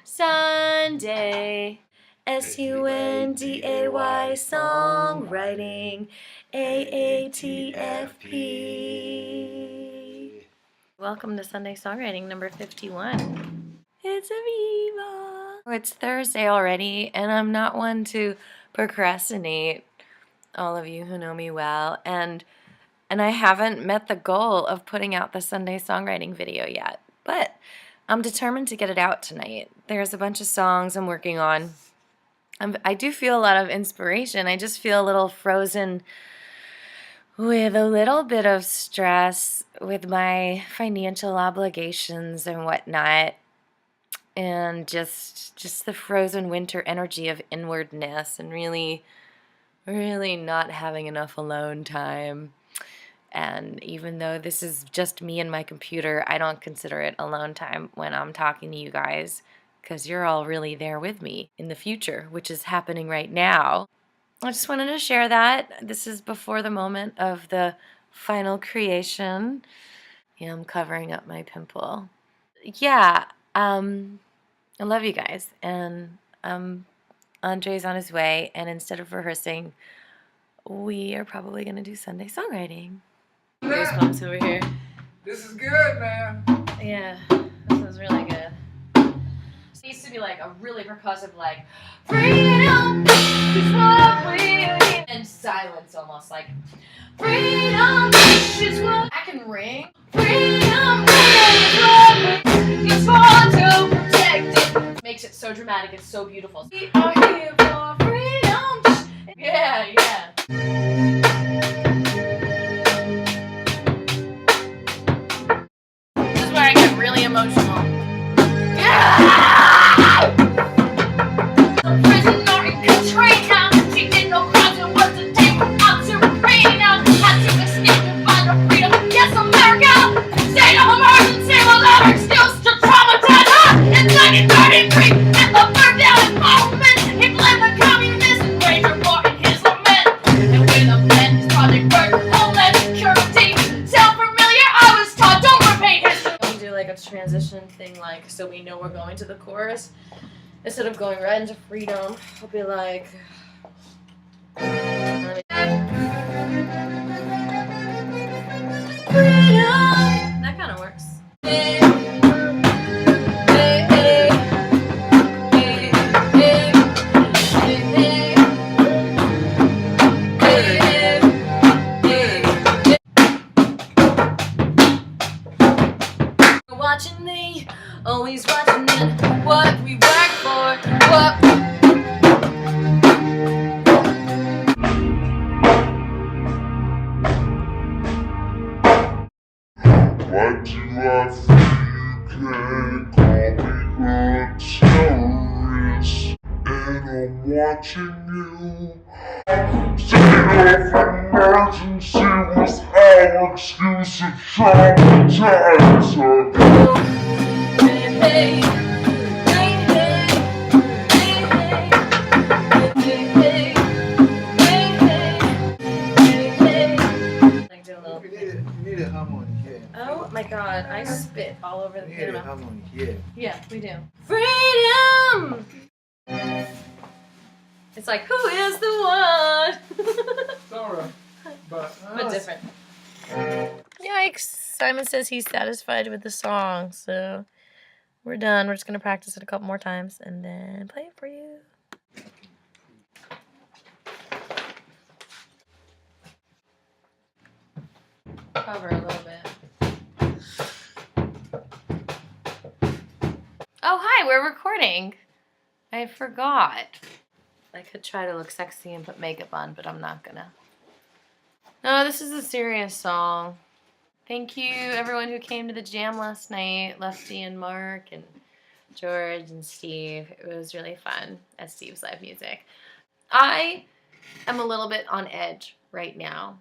Sunday, SUNDAY, Songwriting, AATFP. Welcome to Sunday Songwriting number 51. It's Aviva. It's Thursday already, and I'm not one to procrastinate, all of you who know me well, and I haven't met the goal of putting out the Sunday Songwriting video yet, but I'm determined to get it out tonight. There's a bunch of songs I'm working on. I do feel a lot of inspiration. I just feel a little frozen with a little bit of stress with my financial obligations and whatnot, and just the frozen winter energy of inwardness and really not having enough alone time. And even though this is just me and my computer, I don't consider it alone time when I'm talking to you guys, because you're all really there with me in the future, which is happening right now. I just wanted to share that. This is before the moment of the final creation. Yeah, I'm covering up my pimple. Yeah, I love you guys. And Andre's on his way, and instead of rehearsing, we are probably going to do Sunday Songwriting. Goosebumps over here. This is good, man. Yeah, this is really good. It needs to be like a really percussive, like, freedom is what we need. And silence almost, like, freedom is what I can ring. Freedom is what we just want to protect it. Makes it so dramatic, it's so beautiful. We are here for freedom. Yeah. I get really emotional. Yeah! A prisoner in Katrina. She did no crimes and was a day without Serena. Had to escape to find her freedom. Yes, America! State of emergency will never excuse to traumatize her. In 1933, Hitler burned down his monument. He blamed the communists and waged a war in his lament. And with a plan, his project worked. Homeland security. Sound familiar? I was taught, don't repeat history. Like a transition thing, like, so we know we're going to the chorus. Instead of going right into freedom, I'll be like, freedom. That kind of works. Watching me, always watching it, what we work for, what. Why do I feel you can't call me a terrorist? And I'm watching you. State of emergency was our excuse to traumatize her. Hey. You need a harmony, yeah. Oh my god, I spit all over the piano. You need a harmony, yeah. Yeah, we do. Freedom! It's like, who is the one? Sorry, but different. Yikes. Simon says he's satisfied with the song, so we're done. We're just going to practice it a couple more times and then play it for you. Cover a little bit. Oh, hi, we're recording. I forgot. I could try to look sexy and put makeup on, but I'm not gonna. No, this is a serious song. Thank you, everyone who came to the jam last night. Lefty and Mark and George and Steve. It was really fun at Steve's Live Music. I am a little bit on edge right now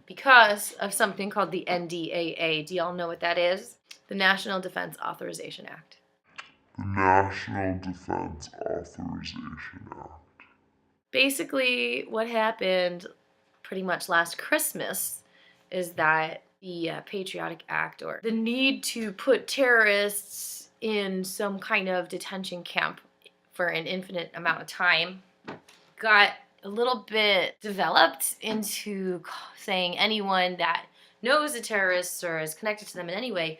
because of something called the NDAA. Do y'all know what that is? The National Defense Authorization Act. The National Defense Authorization Act. Basically, what happened pretty much last Christmas is that the Patriotic Act, or the need to put terrorists in some kind of detention camp for an infinite amount of time, got a little bit developed into saying anyone that knows the terrorists or is connected to them in any way,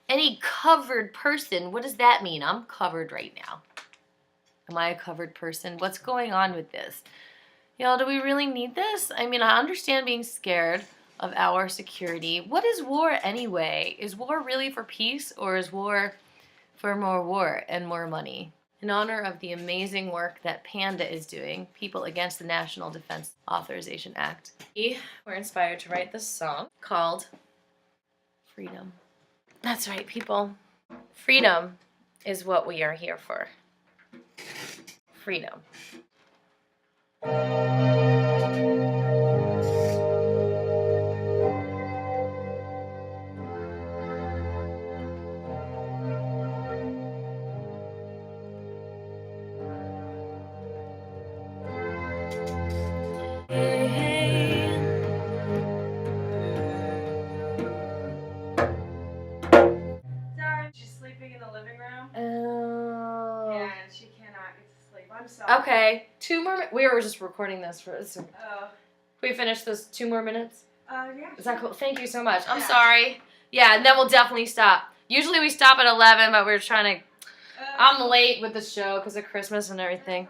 any covered person. What does that mean? I'm covered right now. Am I a covered person? What's going on with this? Y'all, do we really need this? I mean, I understand being scared of our security. What is war anyway? Is war really for peace, or is war for more war and more money? In honor of the amazing work that PANDA is doing, People Against the National Defense Authorization Act, we were inspired to write this song called Freedom. That's right, people. Freedom is what we are here for. Freedom. She's sleeping in the living room. Oh. Yeah, and she cannot get to sleep. I'm sorry. Okay, 2 more minutes. We were just recording this for. Can Oh. we finish this 2 more minutes? Yeah. Is that cool? Thank you so much. I'm Yeah. sorry. Yeah, and then we'll definitely stop. Usually we stop at 11, but we're trying to. I'm late with the show because of Christmas and everything.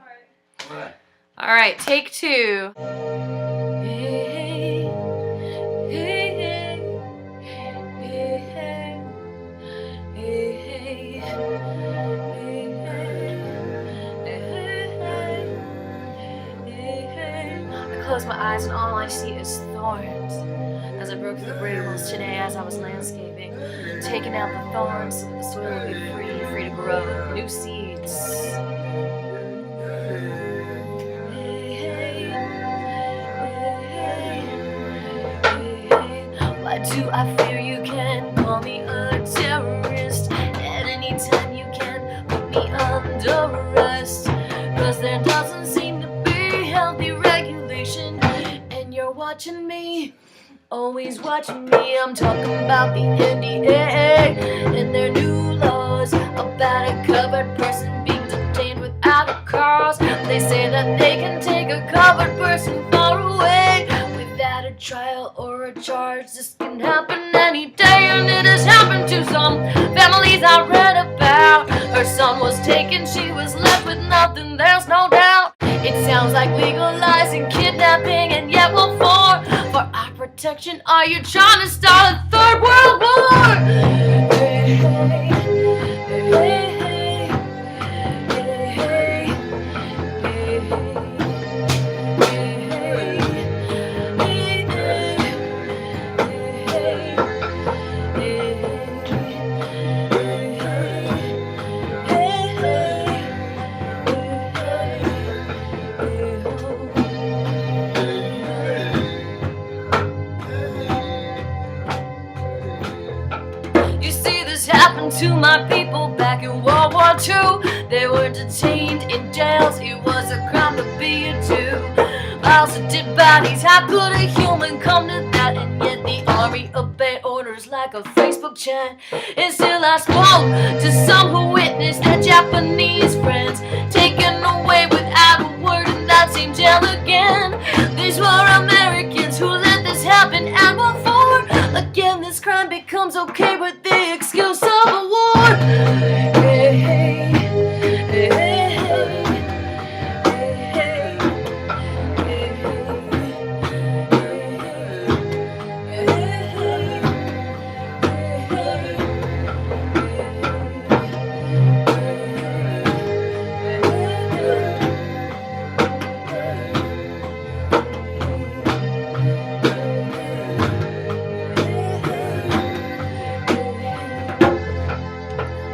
What? All right, take 2. I close my eyes and all I see is thorns. As I broke through the brambles today as I was landscaping, taking out the thorns so that the soil would be free to grow new seeds. Why do I fear you can call me a terrorist? At any time you can put me under arrest. Cause there doesn't seem to be healthy regulation. And you're watching me, always watching me. I'm talking about the NDAA and their new laws about a covered person being detained without a cause. They say that they can take a covered person far away without a trial or a charge. This can happen any day, and it has happened to some families I read about. Her son was taken, she was left with nothing, there's no doubt. It sounds like legalizing kidnapping, and yet what for? For our protection, are you trying to start a third world war? Hey, hey, hey, to my people back in World War II. They were detained in jails, it was a crime to be a Jew. Piles of dead bodies, how could a human come to that? And yet the army obeyed orders like a Facebook chat. And still I spoke to some who witnessed their Japanese friends taken away without a word in that same jail again. These were Americans who let this happen, and what for? Again, this crime becomes okay with the excuse of a war. Hey, hey, hey, hey, hey,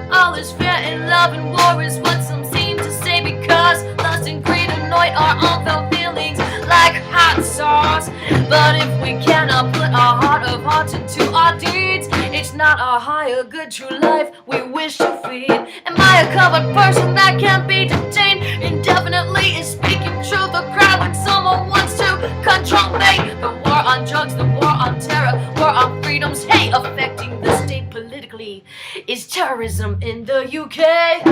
all is fair in love and war is what some seem to say, because lust and greed annoy our unfelt feelings like hot sauce. But if we cannot put our heart of hearts into our deeds, it's not our higher good true life we wish to feed. Am I a covered person that can't be detained indefinitely? Is speaking truth a crime when someone wants to control me? The war on drugs, the war on terror, war on freedom's hate, affecting the state politically politically is terrorism in the UK.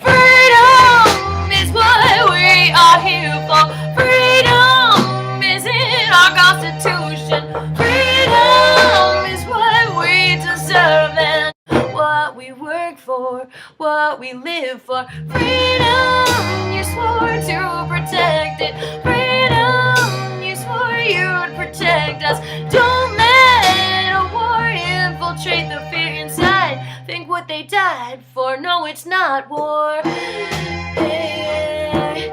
Freedom is what we are here for. Freedom is in our Constitution. Freedom is what we deserve and what we work for, what we live for. Freedom, you swore to protect it. Freedom, you swore you'd protect us. Don't let a war infiltrate the fear inside. Think what they died for. No, it's not war. Hey, hey,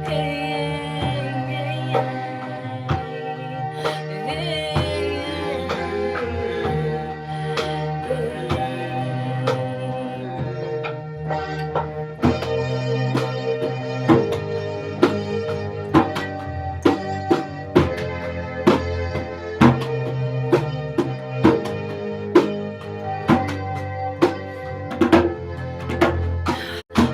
hey.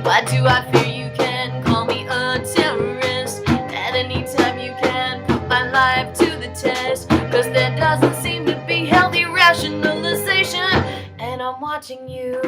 Why do I fear you can call me a terrorist? At any time you can put my life to the test. Cause there doesn't seem to be healthy rationalization. And I'm watching you,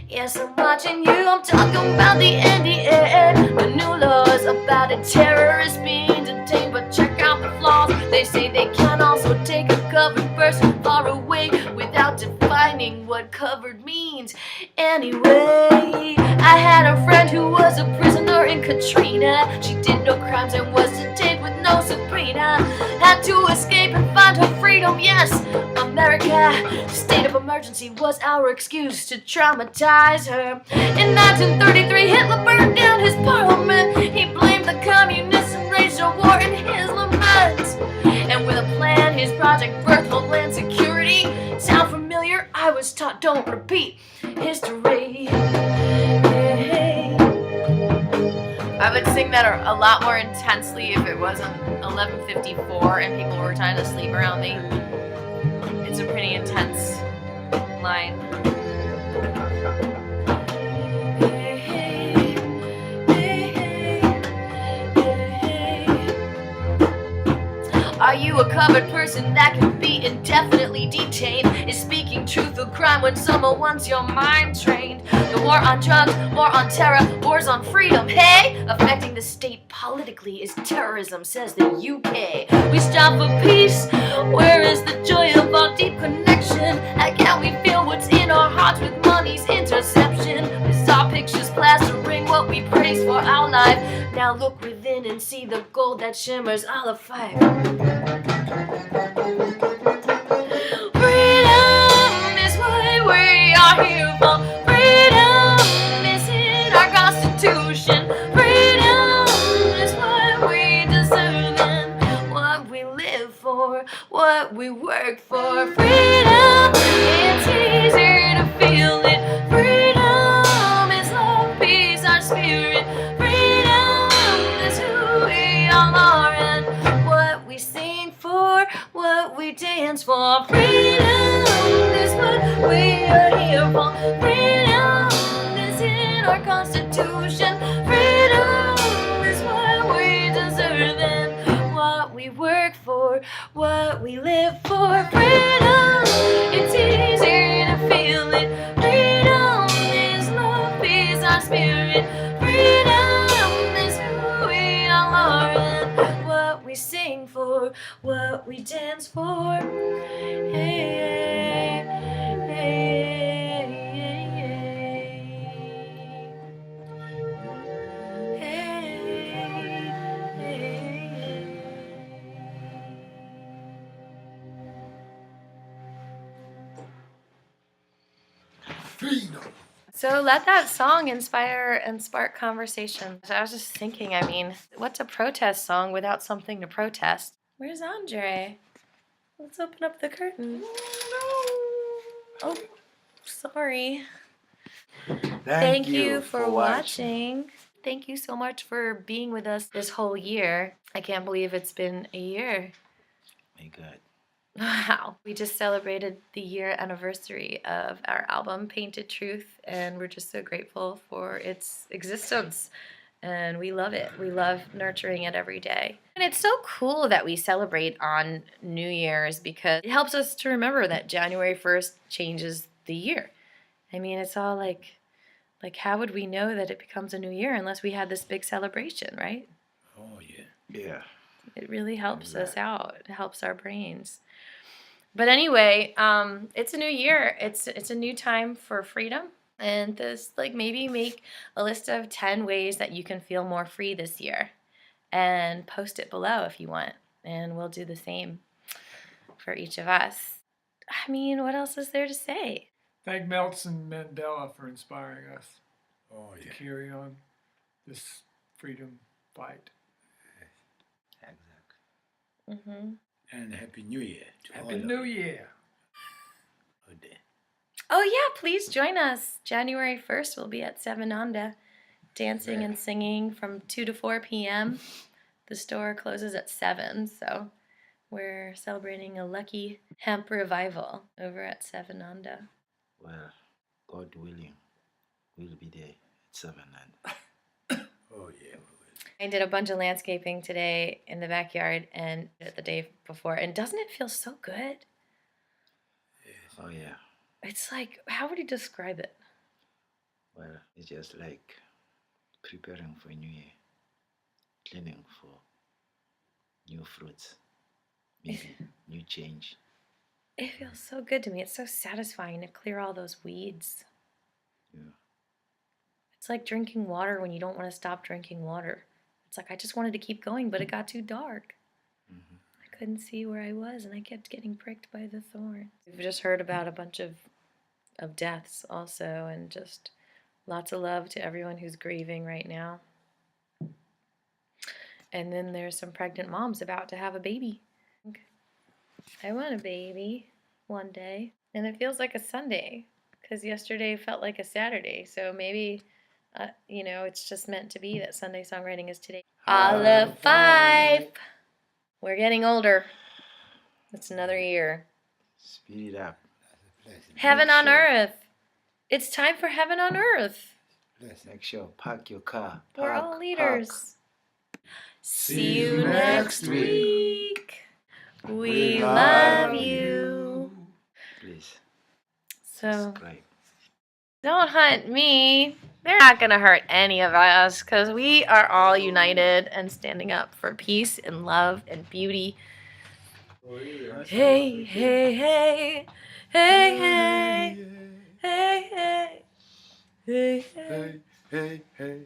yes I'm watching you. I'm talking about the NDAA, the new laws about a terrorist being detained. But check out the flaws, they say they can also take a covered person far away without defining what covered means. Anyway, I had a friend who was a prisoner in Katrina. She did no crimes and was detained with no subpoena. Had to escape and find her freedom, yes, America. State of emergency was our excuse to traumatize her. In 1933, Hitler burned down his parliament. He blamed the communists and raged a war in his lament. And with a plan, his project birthed Homeland Security. Sound familiar? I was taught don't repeat history. Hey. I would sing that a lot more intensely if it wasn't 11:54 and people were trying to sleep around me. It's a pretty intense line. Are you a covered person that can be indefinitely detained? Is speaking truth a crime when someone wants your mind trained? The war on drugs, war on terror, wars on freedom, hey? Affecting the state politically is terrorism, says the UK. We strive for peace, where is the joy of our deep connection? How can we feel what's in our hearts with money's interception? Bizarre pictures plastering what we praise for our life. Now look within and see the gold that shimmers all afire. Freedom is what we are here for. Freedom is in our Constitution. Freedom is what we deserve and what we live for, what we work for. Freedom, it's easier to feel it. Freedom is love, peace, our spirit. Freedom is who we all are and what we sing for, what we dance for. Freedom is what we are here for. Freedom is in our Constitution. Freedom is what we deserve and what we work for, what we live for. Freedom, it's easier to feel it. Freedom is love, peace, our spirit. Freedom is who we all are and what we sing for, what we dance for. Hey, hey, hey, hey, hey, hey. freedom. So let that song inspire and spark conversation. So I was just thinking, I mean, what's a protest song without something to protest? Where's Andre? Let's open up the curtain. Oh, sorry. Thank you for watching. Thank you so much for being with us this whole year. I can't believe it's been a year. Be good. Wow. We just celebrated the year anniversary of our album, Painted Truth, and we're just so grateful for its existence. And we love it. We love nurturing it every day. And it's so cool that we celebrate on New Year's because it helps us to remember that January 1st changes the year. I mean, it's all like how would we know that it becomes a new year unless we had this big celebration, right? Oh, yeah. Yeah. It really helps us out. It helps our brains. But anyway, it's a new year. It's a new time for freedom. And this, like, maybe make a list of 10 ways that you can feel more free this year. And post it below if you want. And we'll do the same for each of us. I mean, what else is there to say? Thank Nelson Mandela for inspiring us Oh, to yeah. carry on this freedom fight. Exactly. Mm-hmm. And Happy New Year to all Happy of New you. Year. Oh, dear. Oh, yeah, please join us. January 1st, we'll be at Sevenanda, dancing and singing from 2 to 4 p.m. The store closes at 7, so we're celebrating a lucky hemp revival over at Sevenanda. Well, God willing, we'll be there at 7 and... Oh, yeah, we will. I did a bunch of landscaping today in the backyard and the day before, and doesn't it feel so good? Yes. Oh, yeah. It's like, how would you describe it? Well, it's just like preparing for New Year, cleaning for new fruits, maybe new change. It feels so good to me. It's so satisfying to clear all those weeds. Yeah. It's like drinking water when you don't want to stop drinking water. It's like I just wanted to keep going, but it got too dark. Mm-hmm. I couldn't see where I was, and I kept getting pricked by the thorns. We've just heard about a bunch of deaths also, and just lots of love to everyone who's grieving right now. And then there's some pregnant moms about to have a baby. I want a baby one day. And it feels like a Sunday because yesterday felt like a Saturday. So maybe, it's just meant to be that Sunday songwriting is today. Olive 5! We're getting older. It's another year. Speed it up. Heaven on earth. It's time for heaven on earth. Make sure, park your car. We're all leaders. See you you next next week. We We love love you. Please, So subscribe. don't hunt me. They're not going to hurt any of us because we are all united and standing up for peace and love and beauty. Hey, hey, hey. Hey, hey. Hey, hey. Hey, hey. Hey, hey, hey.